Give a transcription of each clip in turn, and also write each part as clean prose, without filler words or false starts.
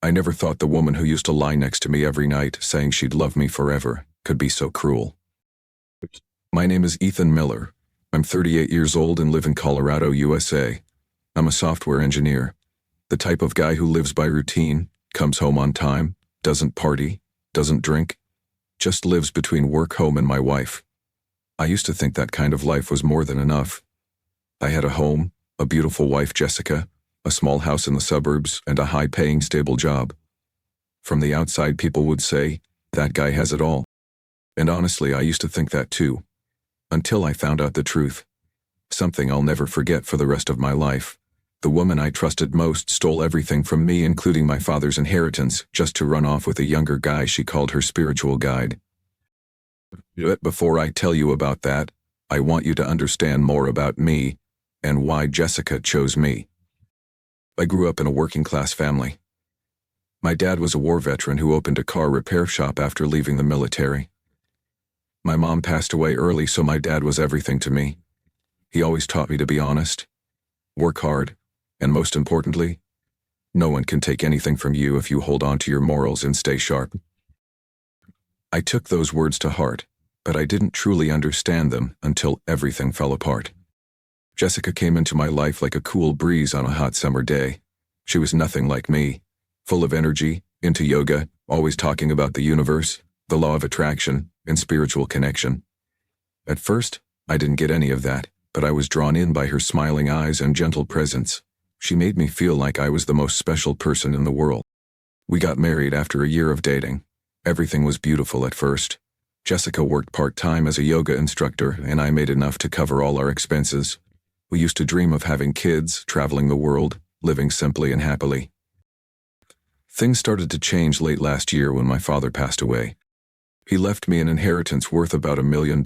I never thought the woman who used to lie next to me every night saying she'd love me forever could be so cruel. My name is Ethan Miller. I'm 38 years old and live in Colorado, USA. I'm a software engineer. The type of guy who lives by routine, comes home on time, doesn't party, doesn't drink, just lives between work, home, and my wife. I used to think that kind of life was more than enough. I had a home, a beautiful wife, Jessica, a small house in the suburbs, and a high-paying, stable job. From the outside, people would say, that guy has it all. And honestly, I used to think that too. Until I found out the truth. Something I'll never forget for the rest of my life. The woman I trusted most stole everything from me, including my father's inheritance, just to run off with a younger guy she called her spiritual guide. But before I tell you about that, I want you to understand more about me and why Jessica chose me. I grew up in a working-class family. My dad was a war veteran who opened a car repair shop after leaving the military. My mom passed away early, so my dad was everything to me. He always taught me to be honest, work hard, and most importantly, no one can take anything from you if you hold on to your morals and stay sharp. I took those words to heart, but I didn't truly understand them until everything fell apart. Jessica came into my life like a cool breeze on a hot summer day. She was nothing like me, full of energy, into yoga, always talking about the universe, the law of attraction, and spiritual connection. At first, I didn't get any of that, but I was drawn in by her smiling eyes and gentle presence. She made me feel like I was the most special person in the world. We got married after a year of dating. Everything was beautiful at first. Jessica worked part-time as a yoga instructor, and I made enough to cover all our expenses. We used to dream of having kids, traveling the world, living simply and happily. Things started to change late last year when my father passed away. He left me an inheritance worth about $1 million,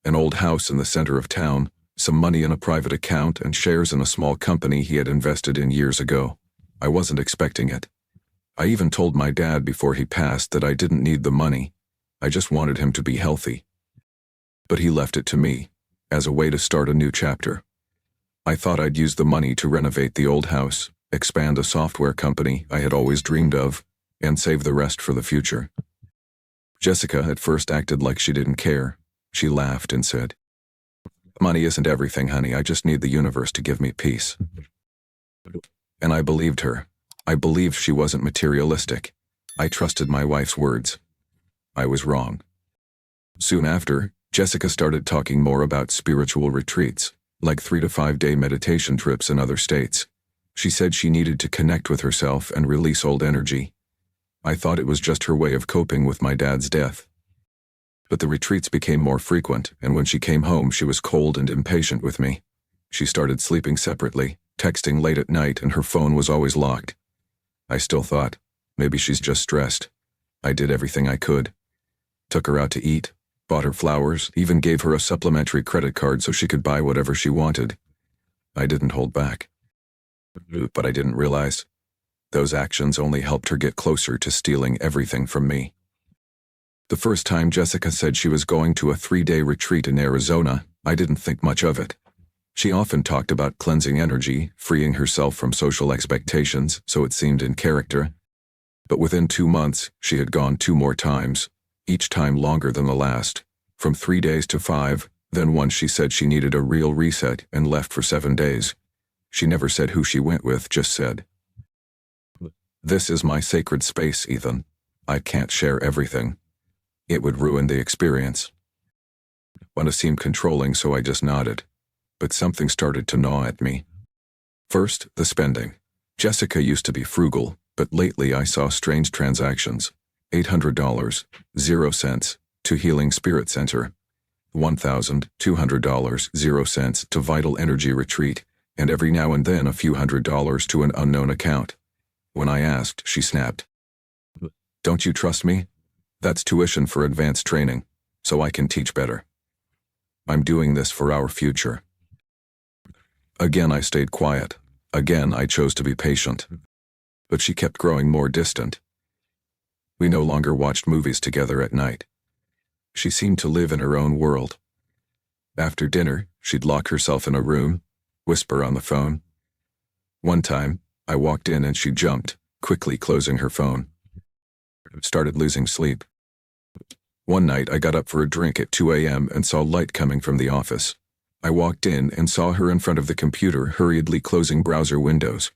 an old house in the center of town, some money in a private account, and shares in a small company he had invested in years ago. I wasn't expecting it. I even told my dad before he passed that I didn't need the money. I just wanted him to be healthy. But he left it to me, as a way to start a new chapter. I thought I'd use the money to renovate the old house, expand a software company I had always dreamed of, and save the rest for the future. Jessica at first acted like she didn't care. She laughed and said, "Money isn't everything, honey. I just need the universe to give me peace." And I believed her. I believed she wasn't materialistic. I trusted my wife's words. I was wrong. Soon after, Jessica started talking more about spiritual retreats, like 3 to 5 day meditation trips in other states. She said she needed to connect with herself and release old energy. I thought it was just her way of coping with my dad's death. But the retreats became more frequent, and when she came home, she was cold and impatient with me. She started sleeping separately, texting late at night, and her phone was always locked. I still thought, maybe she's just stressed. I did everything I could. Took her out to eat, bought her flowers, even gave her a supplementary credit card so she could buy whatever she wanted. I didn't hold back. But I didn't realize those actions only helped her get closer to stealing everything from me. The first time Jessica said she was going to a 3-day retreat in Arizona, I didn't think much of it. She often talked about cleansing energy, freeing herself from social expectations, so it seemed in character. But within 2 months, she had gone 2 more times, each time longer than the last, from 3 days to 5, then once she said she needed a real reset and left for 7 days. She never said who she went with, just said, "This is my sacred space, Ethan. I can't share everything. It would ruin the experience." Want to seem controlling, so I just nodded. But something started to gnaw at me. First, the spending. Jessica used to be frugal, but lately I saw strange transactions. $800, 0 cents, to Healing Spirit Center. $1,200, 0 cents, to Vital Energy Retreat, and every now and then a few $100s to an unknown account. When I asked, she snapped, "Don't you trust me? That's tuition for advanced training, so I can teach better. I'm doing this for our future." Again, I stayed quiet. Again, I chose to be patient. But she kept growing more distant. We no longer watched movies together at night. She seemed to live in her own world. After dinner, she'd lock herself in a room, whisper on the phone. One time, I walked in and she jumped, quickly closing her phone. Started losing sleep. One night I got up for a drink at 2 a.m. and saw light coming from the office. I walked in and saw her in front of the computer hurriedly closing browser windows.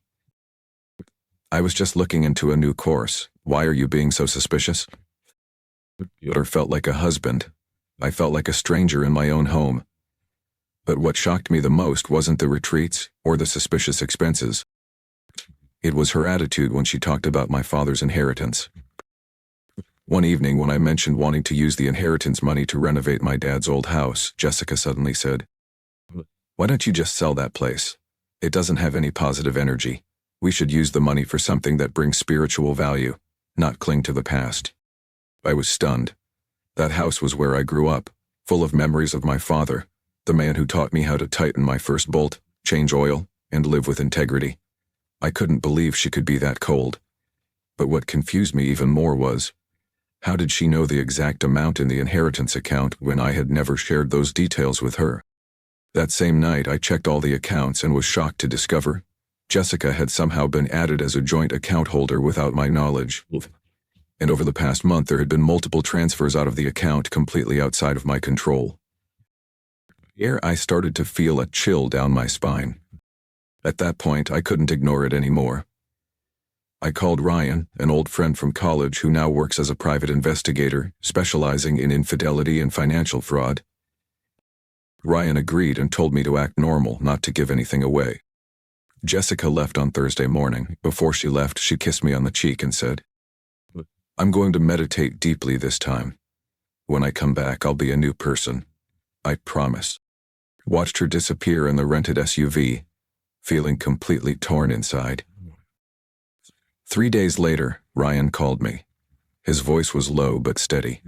I was just looking into a new course. Why are you being so suspicious? Or felt like a husband. I felt like a stranger in my own home. But what shocked me the most wasn't the retreats or the suspicious expenses. It was her attitude when she talked about my father's inheritance. One evening when I mentioned wanting to use the inheritance money to renovate my dad's old house, Jessica suddenly said, "Why don't you just sell that place? It doesn't have any positive energy. We should use the money for something that brings spiritual value, not cling to the past." I was stunned. That house was where I grew up, full of memories of my father, the man who taught me how to tighten my first bolt, change oil, and live with integrity. I couldn't believe she could be that cold. But what confused me even more was, how did she know the exact amount in the inheritance account when I had never shared those details with her? That same night I checked all the accounts and was shocked to discover Jessica had somehow been added as a joint account holder without my knowledge. And over the past month there had been multiple transfers out of the account completely outside of my control. Here I started to feel a chill down my spine. At that point I couldn't ignore it anymore. I called Ryan, an old friend from college who now works as a private investigator, specializing in infidelity and financial fraud. Ryan agreed and told me to act normal, not to give anything away. Jessica left on Thursday morning. Before she left, she kissed me on the cheek and said, "I'm going to meditate deeply this time. When I come back, I'll be a new person. I promise." Watched her disappear in the rented SUV, feeling completely torn inside. 3 days later, Ryan called me. His voice was low but steady.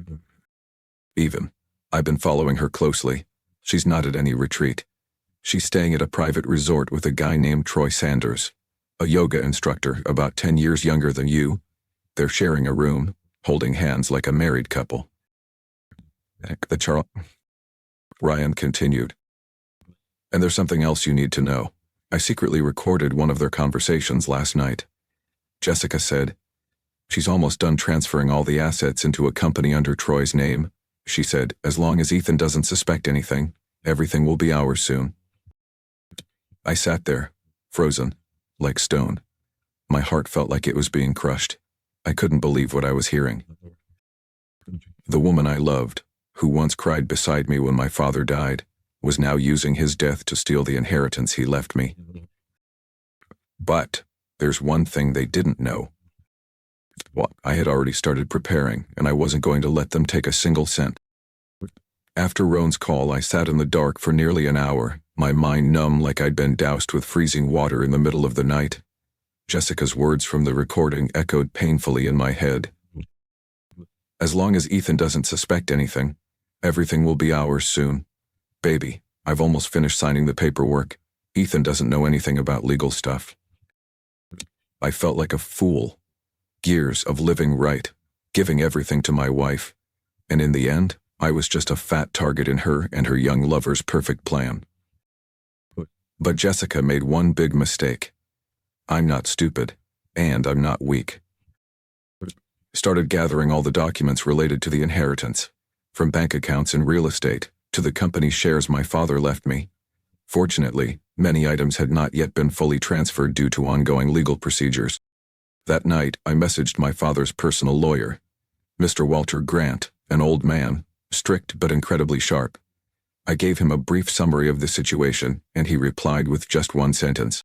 "Even, I've been following her closely. She's not at any retreat. She's staying at a private resort with a guy named Troy Sanders, a yoga instructor about 10 years younger than you. They're sharing a room, holding hands like a married couple." Ryan continued. "And there's something else you need to know. I secretly recorded one of their conversations last night." Jessica said, "She's almost done transferring all the assets into a company under Troy's name. She said, as long as Ethan doesn't suspect anything, everything will be ours soon." I sat there, frozen, like stone. My heart felt like it was being crushed. I couldn't believe what I was hearing. The woman I loved, who once cried beside me when my father died, was now using his death to steal the inheritance he left me. But there's one thing they didn't know. Well, I had already started preparing, and I wasn't going to let them take a single cent. After Roan's call, I sat in the dark for nearly an hour, my mind numb like I'd been doused with freezing water in the middle of the night. Jessica's words from the recording echoed painfully in my head. "As long as Ethan doesn't suspect anything, everything will be ours soon. Baby, I've almost finished signing the paperwork. Ethan doesn't know anything about legal stuff." I felt like a fool. Years of living right, giving everything to my wife, and in the end, I was just a fat target in her and her young lover's perfect plan. But Jessica made one big mistake. I'm not stupid, and I'm not weak. Started gathering all the documents related to the inheritance, from bank accounts and real estate to the company shares my father left me. Fortunately, many items had not yet been fully transferred due to ongoing legal procedures. That night, I messaged my father's personal lawyer, Mr. Walter Grant, an old man, strict but incredibly sharp. I gave him a brief summary of the situation, and he replied with just one sentence.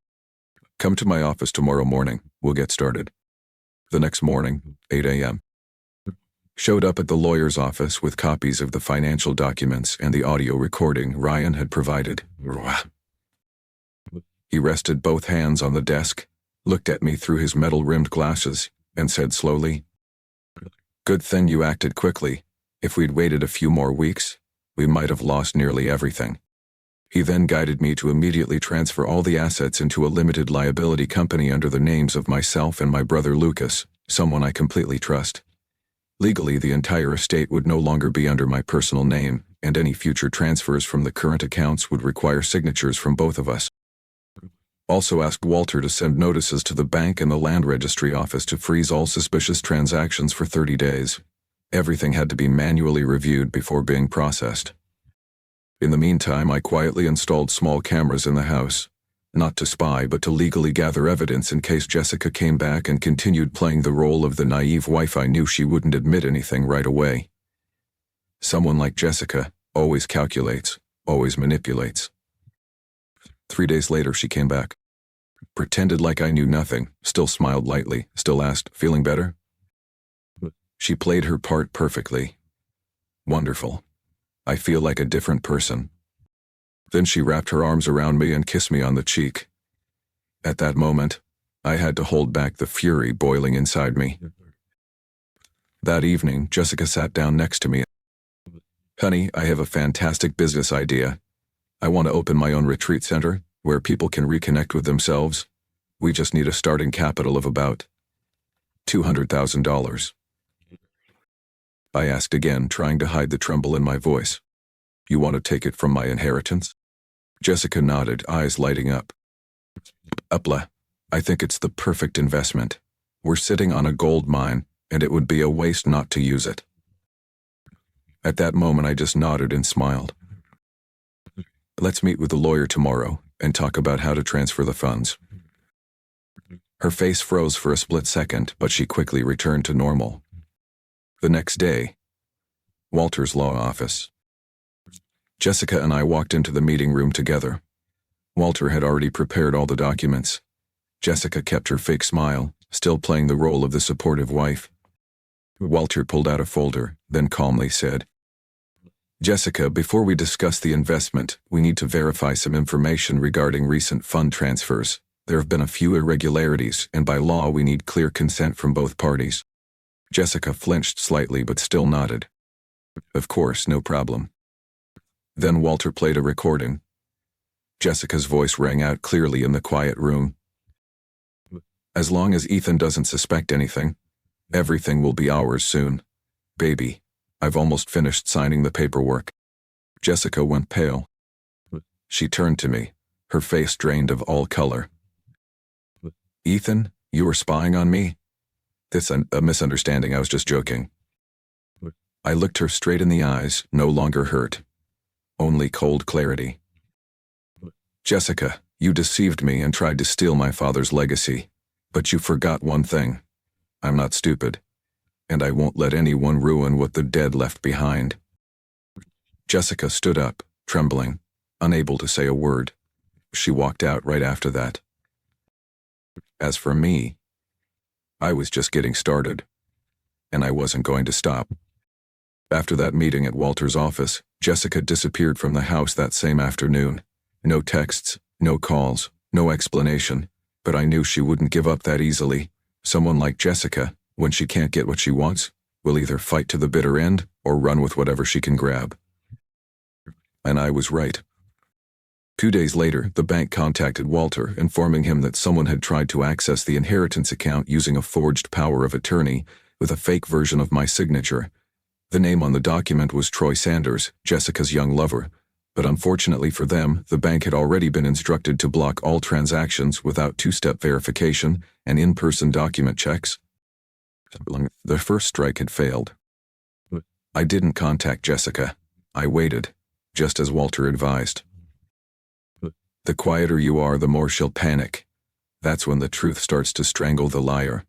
"Come to my office tomorrow morning. We'll get started." The next morning, 8 a.m. Showed up at the lawyer's office with copies of the financial documents and the audio recording Ryan had provided. He rested both hands on the desk, looked at me through his metal-rimmed glasses, and said slowly, "Good thing you acted quickly. If we'd waited a few more weeks, we might have lost nearly everything." He then guided me to immediately transfer all the assets into a limited liability company under the names of myself and my brother Lucas, someone I completely trust. Legally, the entire estate would no longer be under my personal name, and any future transfers from the current accounts would require signatures from both of us. Also asked Walter to send notices to the bank and the land registry office to freeze all suspicious transactions for 30 days. Everything had to be manually reviewed before being processed. In the meantime, I quietly installed small cameras in the house, not to spy but to legally gather evidence in case Jessica came back and continued playing the role of the naive wife I knew she wouldn't admit anything right away. Someone like Jessica always calculates, always manipulates. 3 days later, she came back. Pretended like I knew nothing, still smiled lightly, still asked, "Feeling better?" She played her part perfectly. Wonderful. I feel like a different person. Then she wrapped her arms around me and kissed me on the cheek. At that moment, I had to hold back the fury boiling inside me. That evening, Jessica sat down next to me. "Honey, I have a fantastic business idea. I want to open my own retreat center, where people can reconnect with themselves. We just need a starting capital of about $200,000. I asked again, trying to hide the tremble in my voice. "You want to take it from my inheritance?" Jessica nodded, eyes lighting up. "Upla, I think it's the perfect investment. We're sitting on a gold mine, and it would be a waste not to use it." At that moment, I just nodded and smiled. "Let's meet with the lawyer tomorrow and talk about how to transfer the funds." Her face froze for a split second, but she quickly returned to normal. The next day, Walter's law office. Jessica and I walked into the meeting room together. Walter had already prepared all the documents. Jessica kept her fake smile, still playing the role of the supportive wife. Walter pulled out a folder, then calmly said, "Jessica, before we discuss the investment, we need to verify some information regarding recent fund transfers. There have been a few irregularities, and by law we need clear consent from both parties." Jessica flinched slightly but still nodded. "Of course, no problem." Then Walter played a recording. Jessica's voice rang out clearly in the quiet room. "As long as Ethan doesn't suspect anything, everything will be ours soon. Baby, I've almost finished signing the paperwork." Jessica went pale. She turned to me, her face drained of all color. "Ethan, you were spying on me?" "This a misunderstanding, I was just joking." I looked her straight in the eyes, no longer hurt. Only cold clarity. "Jessica, you deceived me and tried to steal my father's legacy. But you forgot one thing. I'm not stupid. And I won't let anyone ruin what the dead left behind." Jessica stood up, trembling, unable to say a word. She walked out right after that. As for me, I was just getting started. And I wasn't going to stop. After that meeting at Walter's office, Jessica disappeared from the house that same afternoon. No texts, no calls, no explanation, but I knew she wouldn't give up that easily. Someone like Jessica, when she can't get what she wants, will either fight to the bitter end or run with whatever she can grab. And I was right. 2 days later, the bank contacted Walter, informing him that someone had tried to access the inheritance account using a forged power of attorney with a fake version of my signature. The name on the document was Troy Sanders, Jessica's young lover, but unfortunately for them, the bank had already been instructed to block all transactions without two-step verification and in-person document checks. The first strike had failed. I didn't contact Jessica. I waited, just as Walter advised. The quieter you are, the more she'll panic. That's when the truth starts to strangle the liar.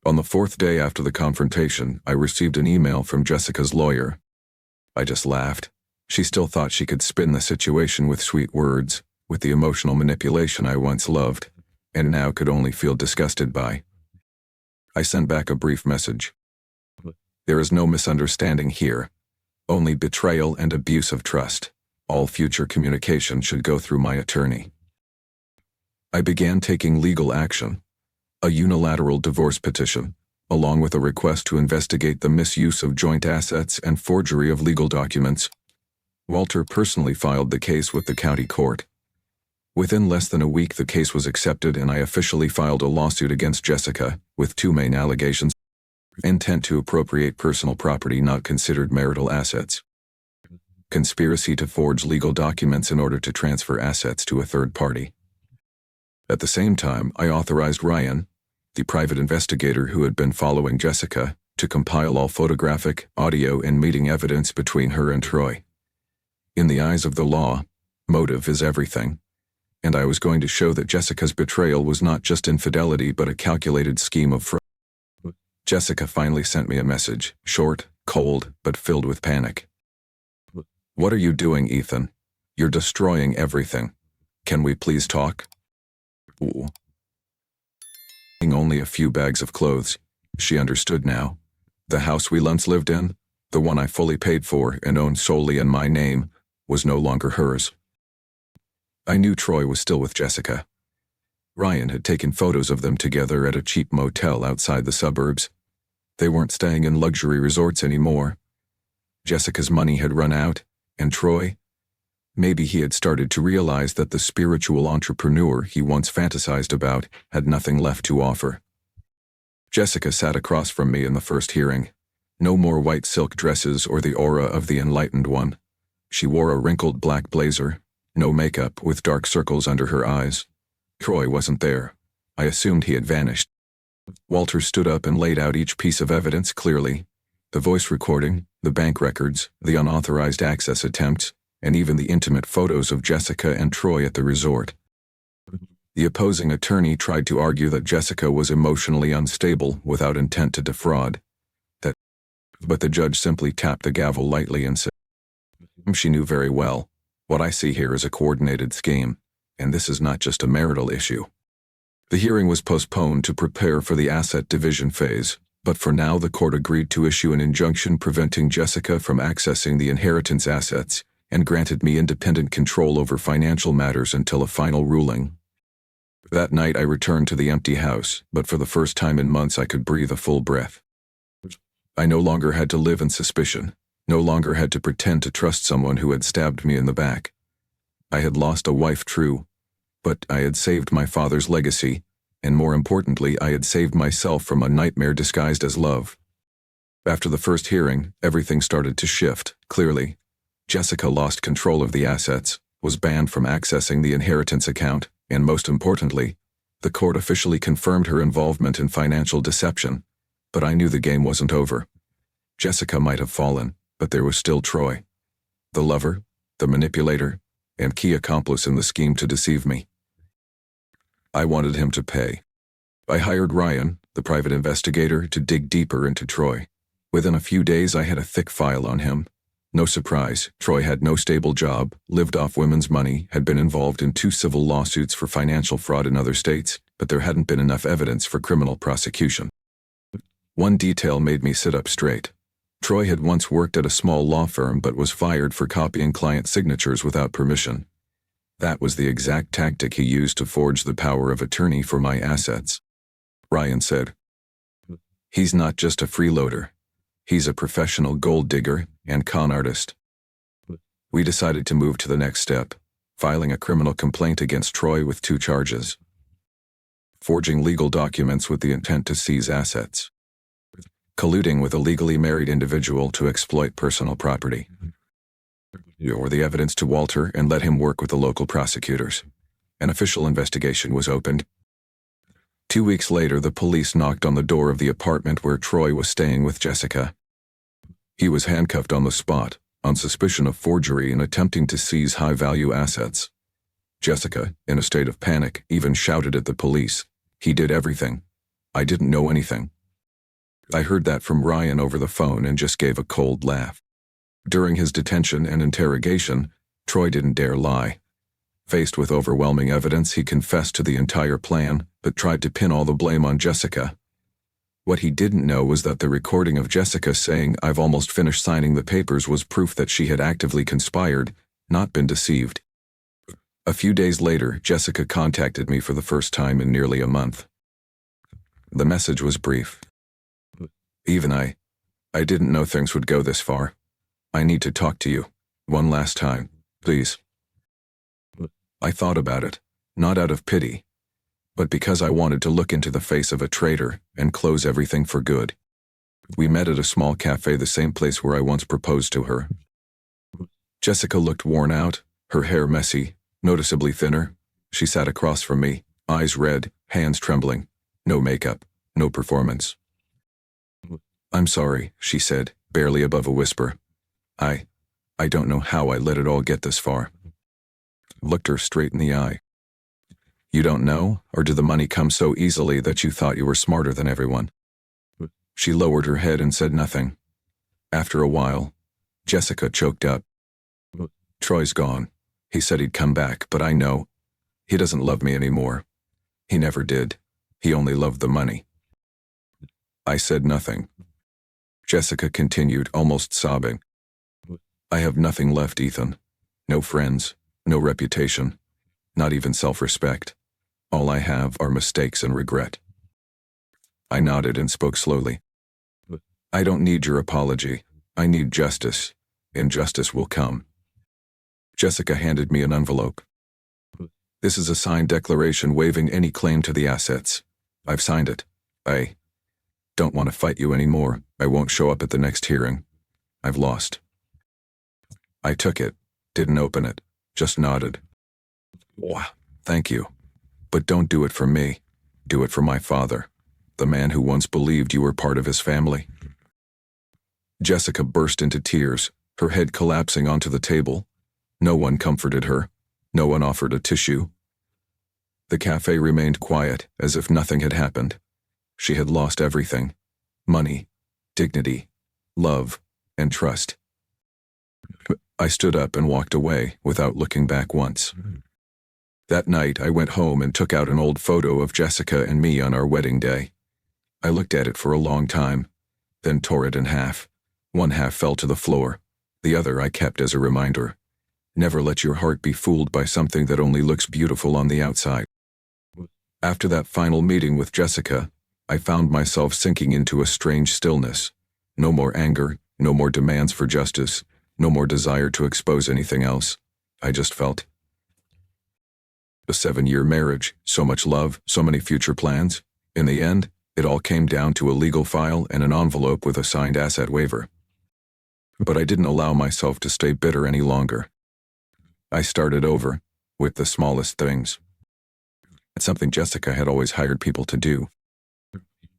On the 4th day after the confrontation, I received an email from Jessica's lawyer. I just laughed. She still thought she could spin the situation with sweet words, with the emotional manipulation I once loved, and now could only feel disgusted by. I sent back a brief message. "There is no misunderstanding here, only betrayal and abuse of trust. All future communication should go through my attorney." I began taking legal action. A unilateral divorce petition, along with a request to investigate the misuse of joint assets and forgery of legal documents. Walter personally filed the case with the county court. Within less than a week, the case was accepted and I officially filed a lawsuit against Jessica, with 2 main allegations: intent to appropriate personal property not considered marital assets, conspiracy to forge legal documents in order to transfer assets to a third party. At the same time, I authorized Ryan, the private investigator who had been following Jessica, to compile all photographic, audio, and meeting evidence between her and Troy. In the eyes of the law, motive is everything, and I was going to show that Jessica's betrayal was not just infidelity but a calculated scheme of fraud. Jessica finally sent me a message, short, cold, but filled with panic. "What are you doing, Ethan? You're destroying everything. Can we please talk?" Ooh. Only a few bags of clothes. She understood now. The house we once lived in, the one I fully paid for and owned solely in my name, was no longer hers. I knew Troy was still with Jessica. Ryan had taken photos of them together at a cheap motel outside the suburbs. They weren't staying in luxury resorts anymore. Jessica's money had run out, and Troy, maybe he had started to realize that the spiritual entrepreneur he once fantasized about had nothing left to offer. Jessica sat across from me in the first hearing. No more white silk dresses or the aura of the enlightened one. She wore a wrinkled black blazer, no makeup, with dark circles under her eyes. Troy wasn't there. I assumed he had vanished. Walter stood up and laid out each piece of evidence clearly. The voice recording, the bank records, the unauthorized access attempts, and even the intimate photos of Jessica and Troy at the resort. The opposing attorney tried to argue that Jessica was emotionally unstable without intent to defraud. But the judge simply tapped the gavel lightly and said, "She knew very well. What I see here is a coordinated scheme, and this is not just a marital issue." The hearing was postponed to prepare for the asset division phase, but for now the court agreed to issue an injunction preventing Jessica from accessing the inheritance assets and granted me independent control over financial matters until a final ruling. That night I returned to the empty house, but for the first time in months I could breathe a full breath. I no longer had to live in suspicion, no longer had to pretend to trust someone who had stabbed me in the back. I had lost a wife, true, but I had saved my father's legacy, and more importantly, I had saved myself from a nightmare disguised as love. After the first hearing, everything started to shift, clearly. Jessica lost control of the assets, was banned from accessing the inheritance account, and most importantly, the court officially confirmed her involvement in financial deception. But I knew the game wasn't over. Jessica might have fallen, but there was still Troy. The lover, the manipulator, and key accomplice in the scheme to deceive me. I wanted him to pay. I hired Ryan, the private investigator, to dig deeper into Troy. Within a few days I had a thick file on him. No surprise, Troy had no stable job, lived off women's money, had been involved in 2 civil lawsuits for financial fraud in other states, but there hadn't been enough evidence for criminal prosecution. One detail made me sit up straight. Troy had once worked at a small law firm but was fired for copying client signatures without permission. That was the exact tactic he used to forge the power of attorney for my assets. Ryan said, "He's not just a freeloader. He's a professional gold digger and con artist." We decided to move to the next step, filing a criminal complaint against Troy with 2 charges. Forging legal documents with the intent to seize assets. Colluding with a legally married individual to exploit personal property. Or the evidence to Walter and let him work with the local prosecutors. An official investigation was opened. 2 weeks later, the police knocked on the door of the apartment where Troy was staying with Jessica. He was handcuffed on the spot, on suspicion of forgery and attempting to seize high-value assets. Jessica, in a state of panic, even shouted at the police, "He did everything. I didn't know anything." I heard that from Ryan over the phone and just gave a cold laugh. During his detention and interrogation, Troy didn't dare lie. Faced with overwhelming evidence, he confessed to the entire plan, but tried to pin all the blame on Jessica. What he didn't know was that the recording of Jessica saying, "I've almost finished signing the papers," was proof that she had actively conspired, not been deceived. A few days later, Jessica contacted me for the first time in nearly a month. The message was brief. "Even I didn't know things would go this far. I need to talk to you. One last time, please." I thought about it, not out of pity, but because I wanted to look into the face of a traitor and close everything for good. We met at a small cafe, the same place where I once proposed to her. Jessica looked worn out, her hair messy, noticeably thinner. She sat across from me, eyes red, hands trembling. No makeup, no performance. "I'm sorry," she said, barely above a whisper. I don't know how I let it all get this far." Looked her straight in the eye. "You don't know, or did the money come so easily that you thought you were smarter than everyone?" She lowered her head and said nothing. After a while, Jessica choked up. "Troy's gone. He said he'd come back, but I know. He doesn't love me anymore. He never did. He only loved the money." I said nothing. Jessica continued, almost sobbing. "I have nothing left, Ethan. No friends, no reputation, not even self-respect. All I have are mistakes and regret." I nodded and spoke slowly. "I don't need your apology. I need justice, and justice will come." Jessica handed me an envelope. "This is a signed declaration waiving any claim to the assets. I've signed it. I don't want to fight you anymore. I won't show up at the next hearing. I've lost." I took it, didn't open it, just nodded. "Wow, thank you. But don't do it for me. Do it for my father, the man who once believed you were part of his family." Jessica burst into tears, her head collapsing onto the table. No one comforted her. No one offered a tissue. The cafe remained quiet, as if nothing had happened. She had lost everything: money, dignity, love, and trust. I stood up and walked away without looking back once. That night, I went home and took out an old photo of Jessica and me on our wedding day. I looked at it for a long time, then tore it in half. One half fell to the floor. The other I kept as a reminder. Never let your heart be fooled by something that only looks beautiful on the outside. After that final meeting with Jessica, I found myself sinking into a strange stillness. No more anger, no more demands for justice, no more desire to expose anything else. I just felt. A 7-year marriage, so much love, so many future plans. In the end, it all came down to a legal file and an envelope with a signed asset waiver. But I didn't allow myself to stay bitter any longer. I started over, with the smallest things. It's something Jessica had always hired people to do.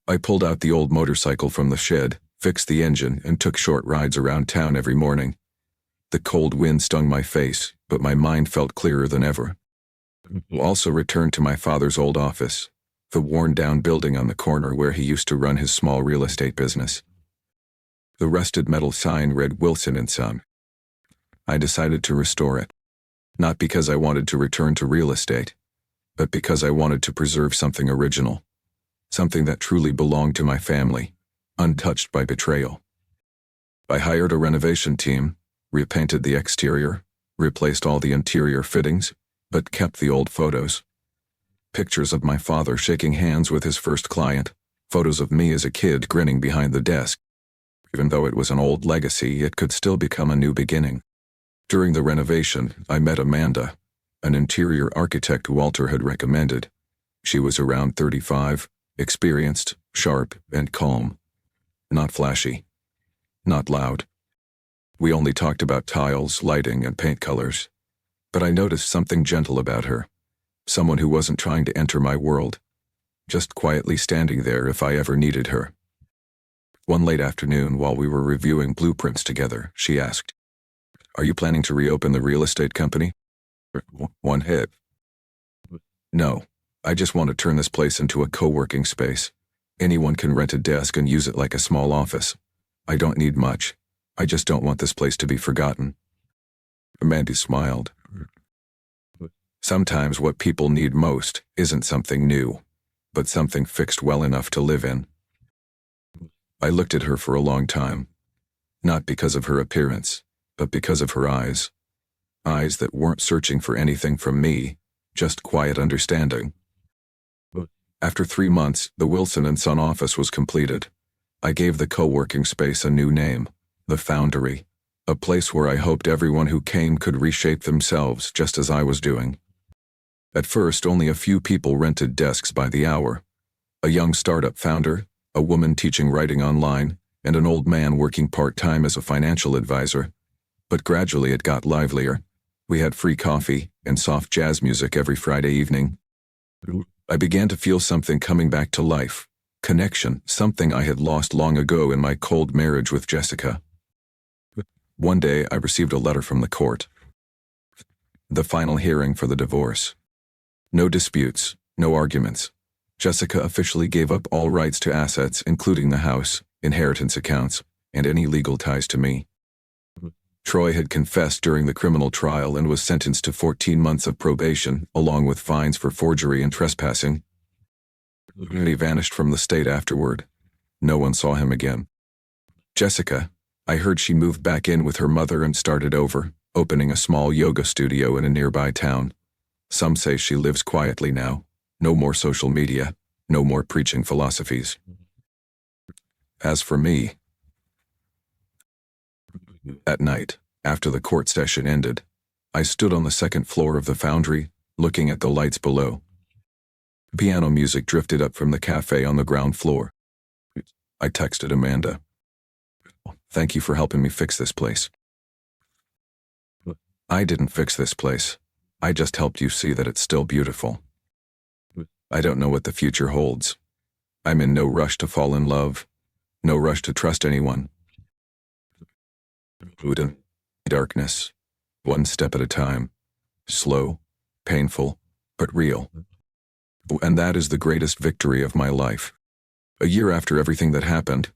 I pulled out the old motorcycle from the shed, fixed the engine, and took short rides around town every morning. The cold wind stung my face, but my mind felt clearer than ever. Also returned to my father's old office, the worn-down building on the corner where he used to run his small real estate business. The rusted metal sign read Wilson & Son. I decided to restore it, not because I wanted to return to real estate, but because I wanted to preserve something original, something that truly belonged to my family, untouched by betrayal. I hired a renovation team, repainted the exterior, replaced all the interior fittings, but kept the old photos. Pictures of my father shaking hands with his first client, photos of me as a kid grinning behind the desk. Even though it was an old legacy, it could still become a new beginning. During the renovation, I met Amanda, an interior architect Walter had recommended. She was around 35, experienced, sharp, and calm. Not flashy. Not loud. We only talked about tiles, lighting, and paint colors. But I noticed something gentle about her. Someone who wasn't trying to enter my world. Just quietly standing there if I ever needed her. One late afternoon, while we were reviewing blueprints together, she asked, "Are you planning to reopen the real estate company?" One hit. "No, I just want to turn this place into a co-working space. Anyone can rent a desk and use it like a small office. I don't need much. I just don't want this place to be forgotten." Amanda smiled. "Sometimes what people need most isn't something new, but something fixed well enough to live in." I looked at her for a long time, not because of her appearance, but because of her eyes. Eyes that weren't searching for anything from me, just quiet understanding. After 3 months, the Wilson & Son office was completed. I gave the co-working space a new name, the Foundry, a place where I hoped everyone who came could reshape themselves just as I was doing. At first, only a few people rented desks by the hour. A young startup founder, a woman teaching writing online, and an old man working part-time as a financial advisor. But gradually it got livelier. We had free coffee and soft jazz music every Friday evening. I began to feel something coming back to life. Connection, something I had lost long ago in my cold marriage with Jessica. One day, I received a letter from the court. The final hearing for the divorce. No disputes, no arguments. Jessica officially gave up all rights to assets, including the house, inheritance accounts, and any legal ties to me. Troy had confessed during the criminal trial and was sentenced to 14 months of probation, along with fines for forgery and trespassing. He vanished from the state afterward. No one saw him again. Jessica, I heard she moved back in with her mother and started over, opening a small yoga studio in a nearby town. Some say she lives quietly now. No more social media, no more preaching philosophies. As for me, at night, after the court session ended, I stood on the second floor of the foundry, looking at the lights below. Piano music drifted up from the cafe on the ground floor. I texted Amanda. Thank you for helping me fix this place. I didn't fix this place. I just helped you see that it's still beautiful. I don't know what the future holds. I'm in no rush to fall in love, no rush to trust anyone. Buddha, darkness, one step at a time, slow, painful, but real. And that is the greatest victory of my life. A year after everything that happened,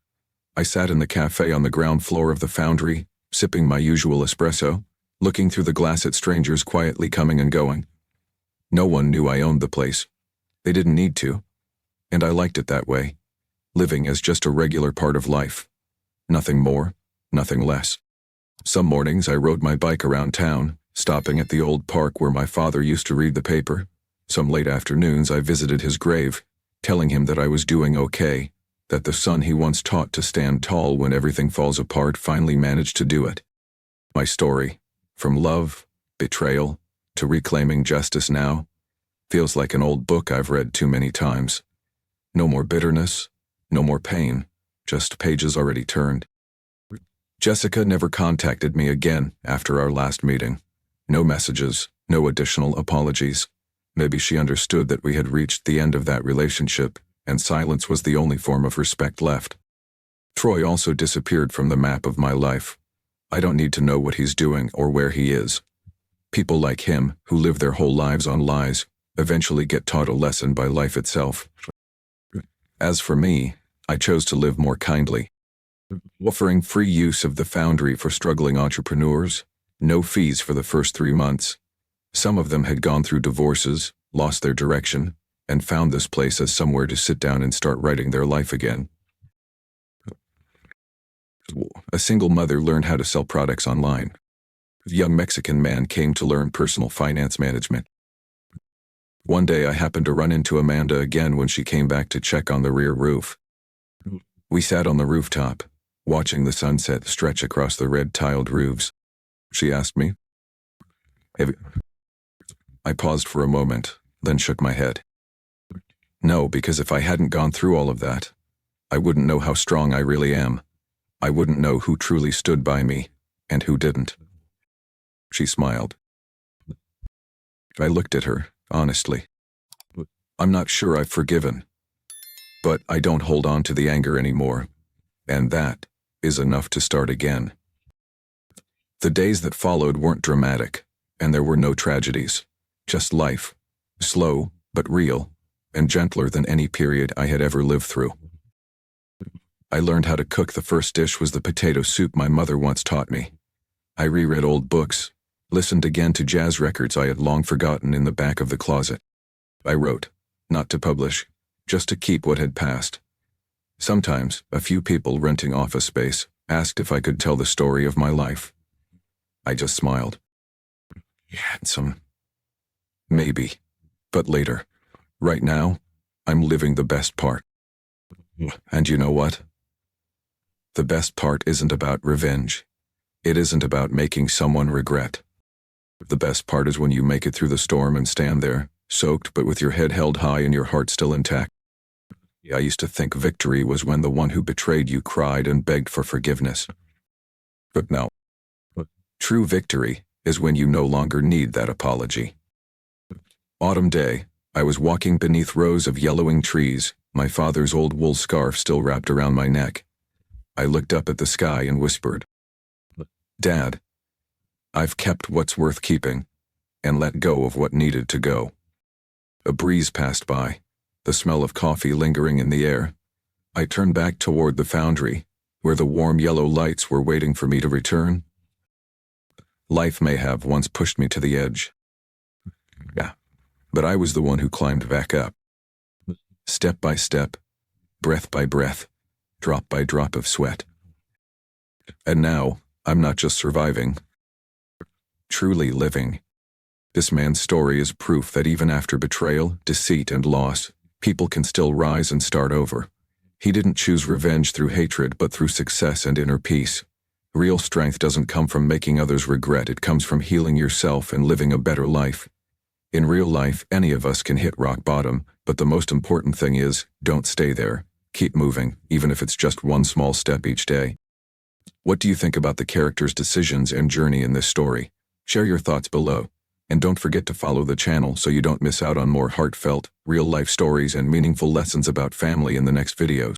I sat in the cafe on the ground floor of the foundry, sipping my usual espresso, looking through the glass at strangers quietly coming and going. No one knew I owned the place. They didn't need to. And I liked it that way, living as just a regular part of life. Nothing more, nothing less. Some mornings I rode my bike around town, stopping at the old park where my father used to read the paper. Some late afternoons I visited his grave, telling him that I was doing okay, that the son he once taught to stand tall when everything falls apart finally managed to do it. My story, from love, betrayal, to reclaiming justice now, feels like an old book I've read too many times. No more bitterness, no more pain, just pages already turned. Jessica never contacted me again after our last meeting. No messages, no additional apologies. Maybe she understood that we had reached the end of that relationship, and silence was the only form of respect left. Troy also disappeared from the map of my life. I don't need to know what he's doing or where he is. People like him, who live their whole lives on lies, eventually get taught a lesson by life itself. As for me, I chose to live more kindly. Offering free use of the foundry for struggling entrepreneurs, no fees for the first 3 months. Some of them had gone through divorces, lost their direction, and found this place as somewhere to sit down and start writing their life again. A single mother learned how to sell products online. A young Mexican man came to learn personal finance management. One day I happened to run into Amanda again when she came back to check on the rear roof. We sat on the rooftop, watching the sunset stretch across the red-tiled roofs. She asked me, "Have you—" I paused for a moment, then shook my head. No, because if I hadn't gone through all of that, I wouldn't know how strong I really am. I wouldn't know who truly stood by me, and who didn't. She smiled. I looked at her, honestly. I'm not sure I've forgiven, but I don't hold on to the anger anymore, and that is enough to start again. The days that followed weren't dramatic, and there were no tragedies, just life, slow but real, and gentler than any period I had ever lived through. I learned how to cook. The first dish was the potato soup my mother once taught me. I reread old books, listened again to jazz records I had long forgotten in the back of the closet. I wrote, not to publish, just to keep what had passed. Sometimes, a few people renting office space asked if I could tell the story of my life. I just smiled. Handsome. Maybe. But later. Right now, I'm living the best part. And you know what? The best part isn't about revenge. It isn't about making someone regret. The best part is when you make it through the storm and stand there, soaked but with your head held high and your heart still intact. I used to think victory was when the one who betrayed you cried and begged for forgiveness. But no. True victory is when you no longer need that apology. Autumn day, I was walking beneath rows of yellowing trees, my father's old wool scarf still wrapped around my neck. I looked up at the sky and whispered, "Dad, I've kept what's worth keeping, and let go of what needed to go." A breeze passed by, the smell of coffee lingering in the air. I turned back toward the foundry, where the warm yellow lights were waiting for me to return. Life may have once pushed me to the edge. Yeah, but I was the one who climbed back up. Step by step, breath by breath, drop by drop of sweat. And now, I'm not just surviving, truly living. This man's story is proof that even after betrayal, deceit, and loss, people can still rise and start over. He didn't choose revenge through hatred but through success and inner peace. Real strength doesn't come from making others regret, it comes from healing yourself and living a better life. In real life, any of us can hit rock bottom, but the most important thing is, don't stay there. Keep moving, even if it's just one small step each day. What do you think about the characters' decisions and journey in this story? Share your thoughts below. And don't forget to follow the channel so you don't miss out on more heartfelt, real-life stories and meaningful lessons about family in the next videos.